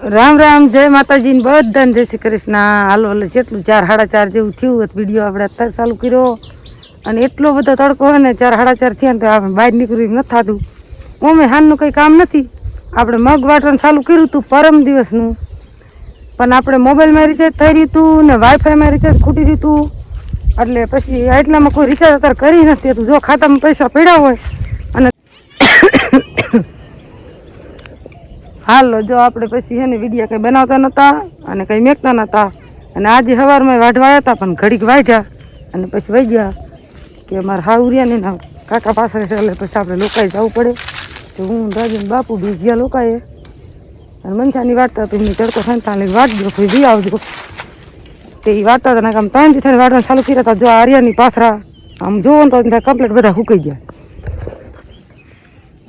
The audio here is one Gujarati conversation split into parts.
રામ રામ, જય માતાજી ને બધાને જય શ્રી કૃષ્ણ. હાલો એટલે જેટલું 4 સાડા 4 જેવું થયું હતું વિડીયો આપણે અત્યારે ચાલુ કર્યો અને એટલો બધો તડકો હોય ને 4 સાડા 4 થયા ને તો આપણે બહાર નીકળ્યું નથી થતું. ઓમે હાનનું કંઈ કામ નથી. આપણે મગ વાટવાનું ચાલુ કર્યું હતું પરમ દિવસનું, પણ આપણે મોબાઈલમાં રિચાર્જ થઈ રહ્યું હતું ને વાઈફાઈમાં રિચાર્જ ખૂટી રહ્યું હતું, એટલે પછી એટલામાં કોઈ રિચાર્જ અત્યારે કરી નથી હતું. જો ખાતામાં પૈસા પડ્યા હોય અને હાલો જો આપણે પછી છે ને વિડીયો કંઈ બનાવતા નહોતા અને કંઈ મેકતા નહોતા. અને આજે સવારમાં વાઢવા આવ્યા હતા પણ ઘડીક વાઢ્યા અને પછી વહી ગયા કે અમારે હાવરિયા ને એના કાકા પાસે છે, એટલે પછી આપણે લોકાઈ જવું પડે. તો હું રાજીન બાપુ બી ગયા લોકાએ અને મનસાની વાટતા તો એમની તડકો સંતાલી વાટજો પછી બી આવજો. તે એ વાટતા હતા આમ 3 દી થઈને વાટવાનું ચાલુ કર્યા હતા. જો આર્યાની પાથરા આમ જોવો ને તો કમ્પ્લીટ બધા સુકાઈ ગયા.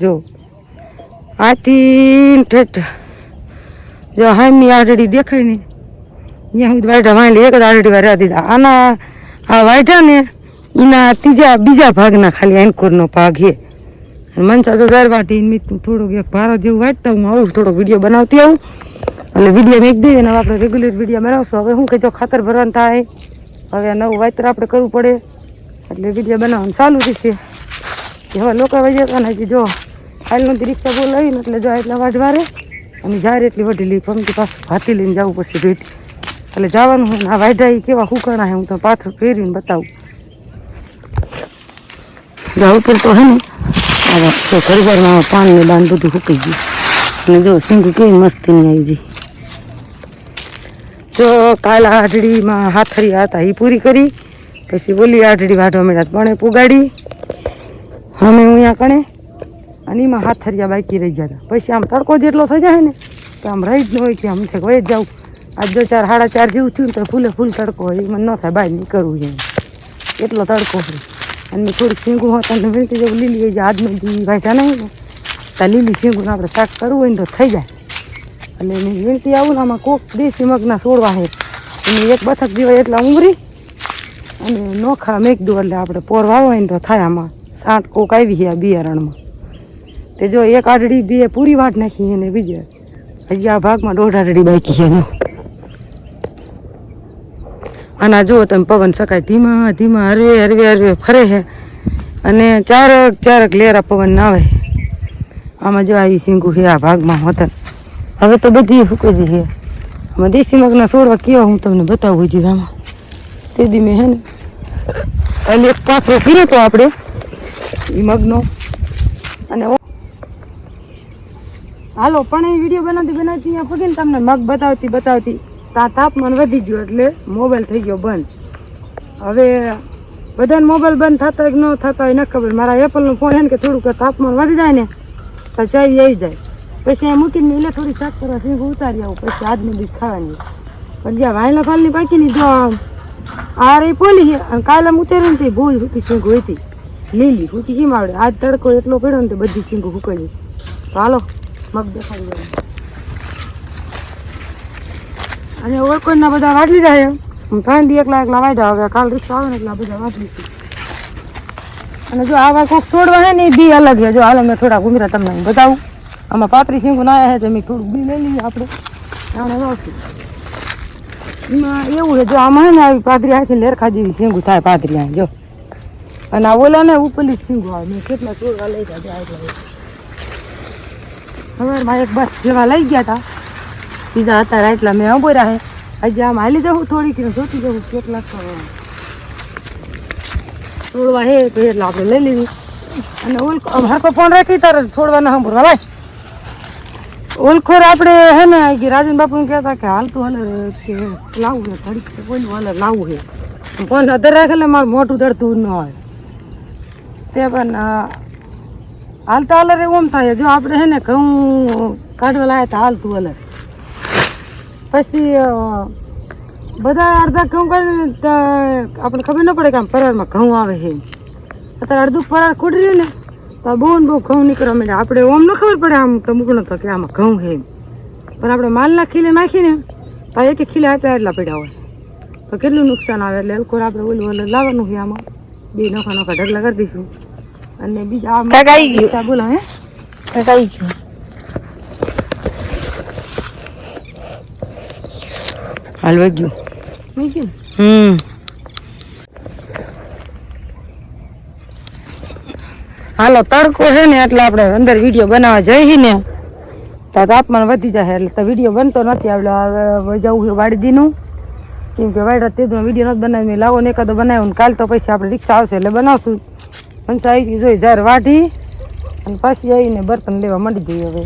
જો આથી ઠેઠ જો હામી આડડી દેખાય ને અહીંયા સુધી વાઢા વાંડી એક જ આડડી વાળા દીધા. આના આ વાઢા ને એના બીજા ભાગના ખાલી એન્કોરનો ભાગ છે. મનસા જો દર વાટી મીઠું થોડુંક એક ભારો જેવું વાંચતા હું આવું થોડોક વિડીયો બનાવતી આવું એટલે વિડીયો મેક દઈએ ને આપણે રેગ્યુલર વિડીયો બનાવશું. હવે શું કે જો ખાતર ભરવાનું થાય, હવે નવું વાતર આપણે કરવું પડે એટલે વિડીયો બનાવવાનું ચાલુ રહેશે. હવે લોકો વહી જતા ને હજી જો હાલનું રિક્ષા બહુ લઈને એટલે જો એટલા વાઢવારે અને જાય એટલી વઢી લઈ પમથી પાછું ભાતી લઈને જવું પડશે ભેટી. એટલે જવાનું હોય ને આ વાઢા એ કેવા હુકાણા છે હું તો પાથર ફેરવીને બતાવું. જવું તો હે ને તો ઘરઘરમાં પાનને બાન બધું સુકાઈ ગયું અને જો સિંગું કેવી મસ્તીની આવી ગઈ. જો કાલ આઢડીમાં હાથરિયા હતા એ પૂરી કરી, પછી ઓલી આઢડી વાઢવા મળ્યા પણ પુગાડી અમે હું અહીંયા કણે અને એમાં હાથરિયા બાકી રહી ગયા હતા. પછી આમ તડકો જેટલો થઈ જાય ને તો આમ રહી જ ન હોય કે આમ છે વહી જ જાઉં. આજ જો 4 સાડા 4 જેવું થયું ને તો ફૂલે ફૂલ તડકો હોય એમાં ન થાય બહાર નીકળવું છે એટલો તડકો હોય. અને થોડીક શીંગું હોતા ને વીંટી જેવું લીલી હોય જાય આજની વાઢા નહીં ને ત્યાં લીલી શીંગું આપણે શાક કરવું હોય ને તો થઈ જાય. એટલે એની વીંટી આવું ને આમાં કોક દેશી મગના છોડવા છે એની એક બથક જેવા એટલા ઉમરી અને નોખા મેક દો એટલે આપણે પોર વાવો હોય ને તો થાય. આમાં સાંટ કોક આવી છે આ બિયારણમાં. તે જો એક આડડી બે પૂરી વાટ નાખી અને બીજે હજી આ ભાગમાં 1.5 આડડી બાકી છે. જો આના જુઓ તમે પવન શકાય ધીમા ધીમા હરવે હરવે હરવે ફરે છે અને ચારક લેરા પવન આવે. આમાં જો આવી સિંગું છે આ ભાગમાં હોતા. હવે તો બધી ફૂકેજી છે. આમાં દેશી મગના છોડવા કેવા હું તમને બતાવું છું. આમાં તે દી મેં હે ને એટલે એક પાથરો કર્યો તો આપણે એ મગનો અને હાલો પણ એ વિડીયો બનાવતી અહીંયા પગીને તમને મગ બતાવતી તાપમાન વધી ગયું એટલે મોબાઈલ થઈ ગયો બંધ. હવે બધાને મોબાઈલ બંધ થતા હોય કે ન થતા હોય ન ખબર. મારા એપલનો ફોન છે ને કે થોડુંક તાપમાન વધી જાય ને તો ચાવી આવી જાય. પછી અહીંયા મૂકીને એટલે થોડી શાક કરવા સિંગ ઉતારી આવું પછી આજની બીજ ખાવાની. પણ જ્યાં વાયલા ફાલની પાકીની જો આ રહી પોલી છે અને કાલે ઉતારી ને તે બહુ જ રૂકી સિંગ હોય હતી લીલી રૂકી કેમ આવડે. આજ તડકો એટલો પડ્યો ને તો બધી સિંગો ફૂકાઈ. તો હાલો મગ દેખાડી જાય અને ઓળકોના બધા વાટલી જાય. હું 3 દી એકલા વાઢ્યા. હવે કાલ રિક્ષા આવે ને એટલે બધા વાટલી છે. અને જો આવા કોઈક છોડવા છે ને એ બી અલગ છે. જો હાલો મેં થોડા ઘૂમરા તમને બતાવું. આમાં 35 સિંગું ના છે તો મેં થોડુંક બી લઈ લઈએ આપણે આને વાવશું. એમાં એવું છે જો આમાં છે ને આવી પાદરી આખી લેરખા જેવી સિંગું થાય પાદરી આ જો. અને આ ઓલા ને ઉપરલી જ સિંગું આવે. મેં કેટલા છોડવા લઈ ગયા એટલા સવારમાં એક બસ જેવા લઈ ગયા હતા બીજા હતા એટલા મેં અંબોર્યા છે. હજી આમ હાલી જવું થોડીક જોતી જવું કેટલા છોડવા હે તો એટલે આપણે લઈ લેવી. અને હરકો ફોન રાખી તારે છોડવાના સાંભળવા ભાઈ ઓલખોર આપણે હે ને કે રાજન બાપુ કહેતા કે હાલતું હલે કે લાવવું છે ઘડીક કોઈ હલે લાવવું છે ફોન અધર રાખે એટલે મારું મોટું દડતું ન હોય તે પણ હાલતા હલર એવું એમ થાય. જો આપણે હે ને ઘઉં કાઢવા લાવે તો હાલતું હલર પછી બધા અડધા ઘઉં કાઢીને આપણે ખબર ન પડે કે આમ પરારમાં ઘઉં આવે છે. અત્યારે અડધું પરાર ખોટી રહ્યું ને તો બહુ ને બહુ ઘઉં નીકળવા માંડે. આપણે ઓમ ન ખબર પડે આમ તો મૂકણો તો કે આમાં ઘઉં છે પણ આપણે માલના ખીલે નાખીને તો એક ખીલે આપ્યા એટલા પડ્યા હોય તો કેટલું નુકસાન આવે. એટલે એલકોર આપણે ઓલું લાવવાનું છે આમાં 2 નોખા ઢગલા કરી દઈશું. અને બીજા બોલા હે કઈ ગયું હાલ વાગ્યું મૂક્યું હાલો તડકો છે ને એટલે આપણે અંદર વિડીયો બનાવવા જઈએ ને તો તાપમાન વધી જાય એટલે તો વિડીયો બનતો નથી. આપણે જવું છે વાડીદીનું કેમ કે વાડા તેનો વિડીયો નથી બનાવી લાવો ને એકાદો બનાવ્યો ને કાલ તો પછી આપણે રિક્ષા આવશે એટલે બનાવશું. પંચા આવી ગઈ જોઈ જ્યારે વાઢી અને પાછી આવીને બર્તન લેવા માંડી જઈએ હવે.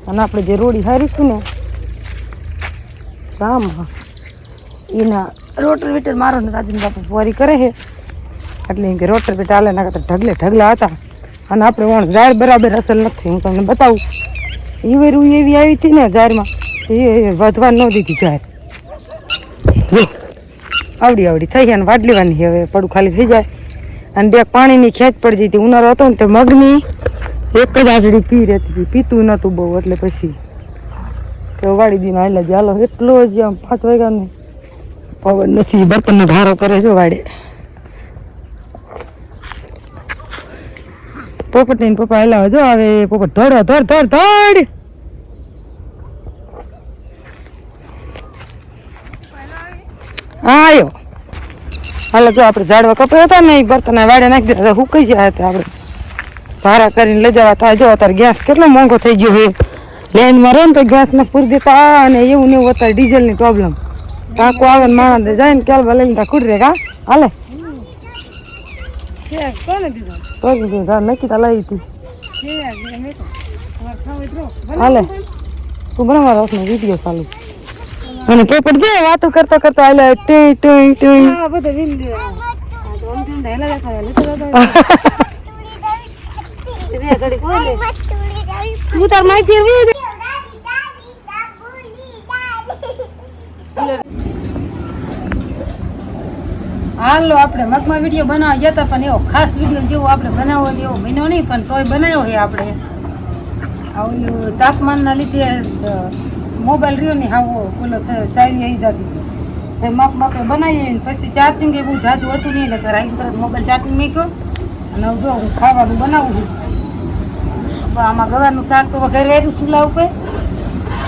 અને આપણે જે રોડી હારી છે ને ગામ એના રોટર વીટર મારો ને રાજન બાપુ ફુવારી કરે છે એટલે એમ કે રોટર વીટર હાલે ના કરતા ઢગલા હતા અને આપણે વણ ઝાડ બરાબર અસર નથી. હું તમને બતાવું ઈવેરું એવી આવી હતી ને ઝાડમાં એ વધવા ન દીધી ઝાડ આવડી થઈ જાય ને વાડ લેવાની હવે પડું ખાલી થઈ જાય અને બે પાણીની ખેંચ પડી જતી. ઉનાળો હતો ને તે મગની એક જ આંધળી પી રહેતી હતી પીતું નહોતું બહુ એટલે પછી તો વાળી દીને હાલ જ હાલો એટલો જ આમ 5 વાગ્યાને પવન નથી બર્તનનો ભારો કરે છે વાડે. પોપટ ને પપ્પા હાલ્યા જો આવે પોપટ ધડ આયો હાલો જો આપણે ઝાડવા કપાયા હતા ને એ બર્તન વાડે નાખી દીધા હુકાઈ ગયા હતા. આપણે ભાડા કરીને લઈ જવા હતા. જો અત્યારે ગેસ કેટલો મોંઘો થઈ ગયો છે. લેન્ડમાં રહે ને તો ગેસ ને પૂરી દેતા અને એવું ને એવું અત્યારે ડીઝલની પ્રોબ્લેમ ટાંકો આવે ને માણસ જાય ને ક્યાલ લઈને ખુડી રે કા હાલે તો નક્કી તા લઈ હતી હાલે તું બનાવવા રસ નો વિડીયો ચાલુ અને પોપટ જે વાતો કરતા કરતા હાલે ટુઈ ટુઈ ટુઈ હું તાર માહિતી હાલો આપણે મગમાં વિડીયો બનાવવા જતા પણ એવો ખાસ વિડીયો જેવો આપણે બનાવવો એવો બન્યો નહીં પણ તોય બનાવ્યો છે આપણે. આવું તાપમાનના લીધે મોબાઈલ રહ્યો ને હાવો બોલો ચાવી આવી જતી તો મગ આપણે બનાવીએ ને પછી ચાર્જિંગ એ બહુ જાજુ હતું નહીં એટલે રાઈન તરત મોબાઈલ ચાર્જિંગ મૂક્યો અને જો હું ખાવાનું બનાવું છું. આમાં ગવાનું શાક તો વગેરે આવ્યું ચૂલા ઉપર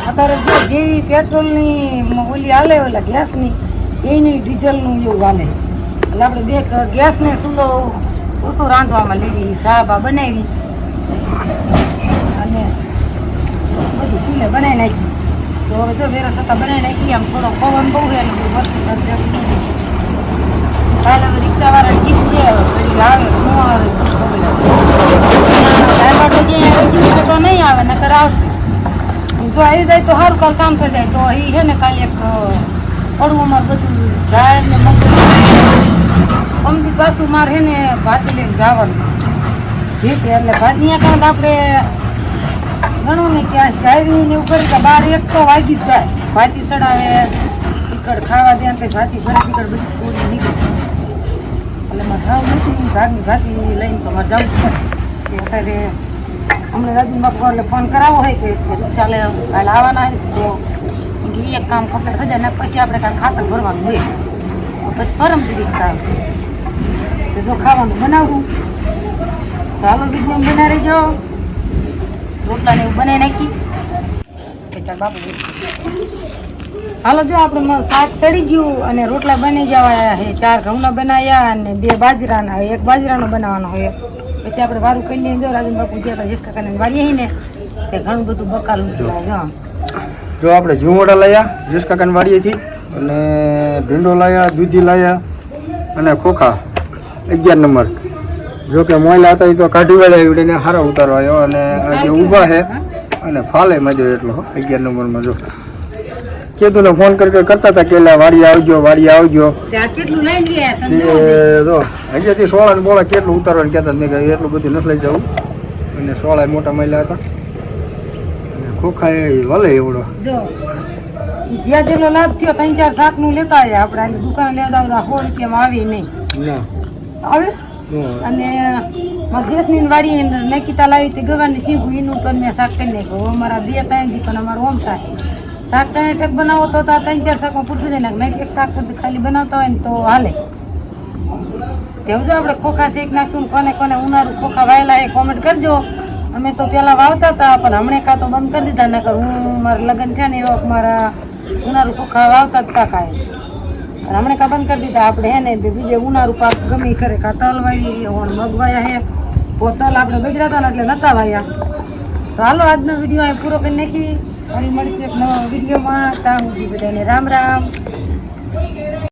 અત્યારે જેવી પેટ્રોલની ઓલી હાલે ઓલા ગેસની એની ડીઝલનું એવું હાલે એટલે આપણે બે ગેસને ચૂલો ઓછો રાંધવામાં લેવી સાબા બનાવી અને બધું ચૂલે બનાવી નાખી તો હવે જો વેરા છતાં બનાવી નાખી આમ થોડો પવન બહુ છે એટલે વસ્તુ કાલે રિક્ષાવાળા કીધું છે આવે શું આવે તો નહીં આવે નકર આવશે. જો આવી જાય તો સારું કાલ કામ થઈ જાય તો એ છે ને કાલે એક પડવું અમારે બધું ઝાડ ને મગફળી પાછું મારે છે ને ભાતી લઈને જવાનું જીતે એટલે ભાતી ત્યાં કારણ આપણે ઘણું ને ક્યાં જાવી ને એવું કરી કે 12 1 તો વાગી જ જાય. ભાતી ચડાવે ટીકડ ખાવા દે ને ભાતી ઘરે ટીકડ બધી પૂરી નીકળે એટલે મારે જવું નથી ભાગની ભાતી લઈને તો મારે જવું પડે. અત્યારે અમને રાજન બાપુ એટલે ફોન કરાવવો હોય કે ચાલે કાલે આવવાના હોય તો એક કામ કમ્પ્લીટ થઈ જાય ને પછી આપણે કાંઈ ખાતર ભરવાનું હોય તો પછી ફરમથી રિક્ષા આવશે તો જો ખાવાનું બનાવવું તો હાલો બીજું બનાવી રહેજો રોટલાને એવું બનાવી નાખી ચાલ બાપુ હાલો જો આપણે શાક ચડી ગયું અને રોટલા બની જવાયા છે 4 ઘઉંના બનાવ્યા અને 2 બાજરાના એક બાજરાનો બનાવવાનો હોય પછી આપણે વારું કરીને જો રાજન બાપુ જે આપણે જેસ કાકાને વાળીએ ને તે ઘણું બધું બકાલું જો આપણે ઝુંવડા લાયા જેસ કાકાને વાડીએથી અને ભીંડો લાયા દૂધી લાયા અને ખોખા 11 નંબર જો કે મોયલા હતા એ તો કાઢી વાળ્યા એને સારા ઉતારો આવ્યો અને જે ઊભા છે અને ફાલે મજો એટલો 11 નંબરમાં જો કીધું ને ફોન કરતા હતા કે વાડી આવજો કેટલું લઈ ગયા જો અહીંયાથી 16 ને બોલા કેટલું ઉતારવાનું કહેતા મેં કહ્યું એટલું બધું નથી લઈ જવું અને 16 મોટા મહિલા હતા અને ખોખા એ વલે એવડો જો જ્યાં જેટલો લાભ થયો 3-4 શાકનું લેતા આવ્યા આપણે આની દુકાન લેતા 100 રૂપિયામાં આવી નહીં ના આવે અને મગજની વાડી નકીતા લાવી હતી ગવાની સીધું એનું પણ મેં શાક કરી નાખ્યું અમારા 2-3 દી પણ અમારું ઓમ થાય શાક ટેક બનાવો તો 3-4 શાકમાં પૂછવું જાય ને એક શાક ખાલી બનાવતા હોય ને તો હાલે તેવું જો આપણે ખોખા શેક નાખશું કોને કોને ઉનાળું ખોખા વાયેલા એ કોમેન્ટ કરજો. અમે તો પહેલાં વાવતા હતા પણ હમણાં કાં તો બંધ કરી દીધા નકર હું મારા લગ્ન થયા ને એવો મારા ઉનાળુ ચોખા વાવતા જ તા કાંઈ. અને હમણાં કા બંધ કરી દીધા આપણે હે ને બીજે ઉનાળુ પાક ગમે ઈ કરે કા તલ વાવી ઓણ મગવાયા હે તલ આપણે બગડ્યા હતા ને એટલે નતા વાયા. તો હાલો આજનો વિડીયો અહીં પૂરો કરી નાખી. ફરી મળીશું એક નવા વિડીયોમાં. ત્યાં સુધી બધાને રામ રામ.